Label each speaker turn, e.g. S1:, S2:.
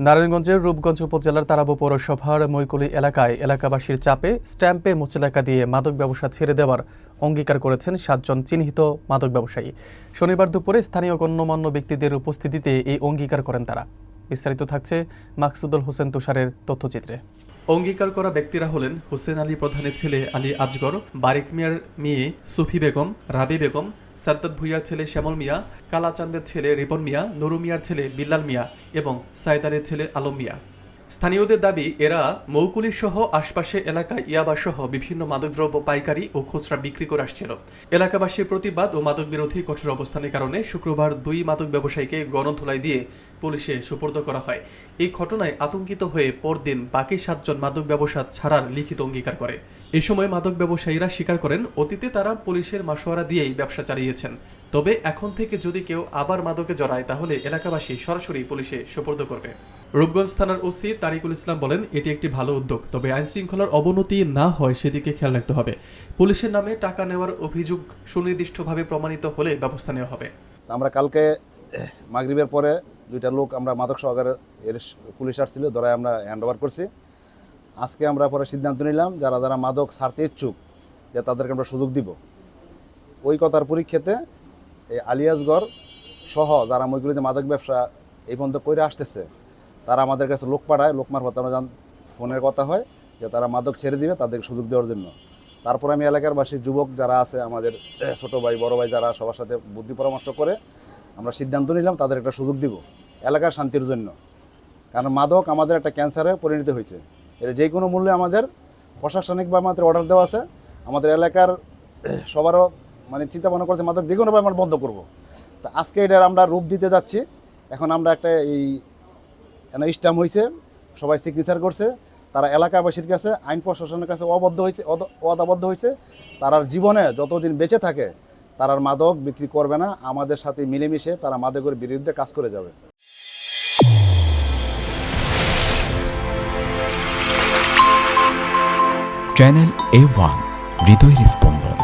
S1: নারায়ণগঞ্জের রূপগঞ্জ উপজেলার তারাবো পৌরসভার মৈকুলি এলাকায় এলাকাবাসীর চাপে স্ট্যাম্পে মুচলেকা দিয়ে মাদক ব্যবসা ছেড়ে দেওয়ার অঙ্গীকার করেছেন 7 জন চিহ্নিত মাদক ব্যবসায়ী। শনিবার দুপুরে স্থানীয় গণ্যমান্য ব্যক্তিদের উপস্থিতিতে এই অঙ্গীকার করেন তারা। বিস্তারিত থাকছে মাকসুদুল হোসেন তুষারের তথ্যচিত্রে। অঙ্গীকার করা ব্যক্তিরা হলেন হোসেন আলী প্রধানের ছেলে আলী আজগর, বারিক মিয়ার মেয়ে সুফি বেগম, রাবি বেগম, সাদ্দাত ভুইয়ার ছেলে শ্যামল মিয়া, কালাচাঁদের ছেলে রিপন মিয়া, নুরু মিয়ার ছেলে বিল্লাল মিয়া এবং সাইদারের ছেলে আলম মিয়া। স্থানীয়দের দাবি, এরা মৌকুলি সহ আশপাশের এলাকায় ইয়াবাসহ বিভিন্ন মাদকদ্রব্য পাইকারি ও খুচরা বিক্রি করে আসছিল। এলাকাবাসীর প্রতিবাদ ও মাদক বিরোধী কঠোর অবস্থানের কারণে শুক্রবার 2 মাদক ব্যবসায়ীকে গণধোলাই দিয়ে পুলিশে সুপর্দ করা হয়। এই ঘটনায় আতঙ্কিত হয়ে পরদিন বাকি 7 জন মাদক ব্যবসা ছাড়ার লিখিত অঙ্গীকার করে। এ সময় মাদক ব্যবসায়ীরা স্বীকার করেন, অতীতে তারা পুলিশের মাসোয়ারা দিয়েই ব্যবসা চালিয়েছেন। তবে এখন থেকে যদি কেউ আবার মাদকে জড়ায় তাহলে এলাকাবাসী সরাসরি পুলিশে সুপর্দ করবে। রূপগঞ্জ থানার ওসি তারিকুল ইসলাম বলেন, এটি একটি ভালো উদ্যোগ, তবে আইন শৃঙ্খলার অবনতি না হয় সেদিকে খেয়াল রাখতে হবে। পুলিশের নামে টাকা নেওয়ার অভিযোগ সুনির্দিষ্টভাবে প্রমাণিত হলে ব্যবস্থা নেওয়া হবে।
S2: আমরা কালকে মাগরিবের পরে 2টা লোক আমরা মাদক সহকারে পুলিশ আসছিল, ধরে আমরা হ্যান্ড ওভার করছি। আজকে আমরা পরে সিদ্ধান্ত নিলাম যারা যারা মাদক ছাড়তে ইচ্ছুক যে তাদেরকে আমরা সুযোগ দিব। ওই কথার পরীক্ষাতে এই আলিয়াসগড় সহ যারা মৈকুলিতে মাদক ব্যবসা এই পর্যন্ত করে আসতেছে তারা আমাদের কাছে লোক পাঠায়, লোক মারফত আমরা ফোনের কথা হয় যে তারা মাদক ছেড়ে দিবে তাদেরকে সুযোগ দেওয়ার জন্য। তারপর আমি এলাকারবাসী যুবক যারা আছে, আমাদের ছোটো ভাই বড় ভাই যারা সবার সাথে বুদ্ধি পরামর্শ করে আমরা সিদ্ধান্ত নিলাম তাদের একটা সুযোগ দিব এলাকার শান্তির জন্য। কারণ মাদক আমাদের একটা ক্যান্সারে পরিণত হয়েছে। এর যে কোনো মূল্যে আমাদের প্রশাসনিক বা আমাদের অর্ডার দেওয়া আছে, আমাদের এলাকার সবারও চিন্তা ভাবনা করছে মাদক যে কোনোভাবে আমরা বন্ধ করব। তা আজকে এটার আমরা রূপ দিতে যাচ্ছি। এখন আমরা একটা স্ট্যাম্প হয়েছে, সবাই সিগনেচার করছে। তারা এলাকাবাসীর কাছে, আইন প্রশাসনের কাছে অদাবদ্ধ হয়েছে। তারার জীবনে যতদিন বেঁচে থাকে তারা মাদক বিক্রি করবে না, আমাদের সাথে মিলেমিশে তারা মাদকের বিরুদ্ধে কাজ করে যাবে।
S3: চ্যানেল A1 হৃদয়ের স্পন্দন।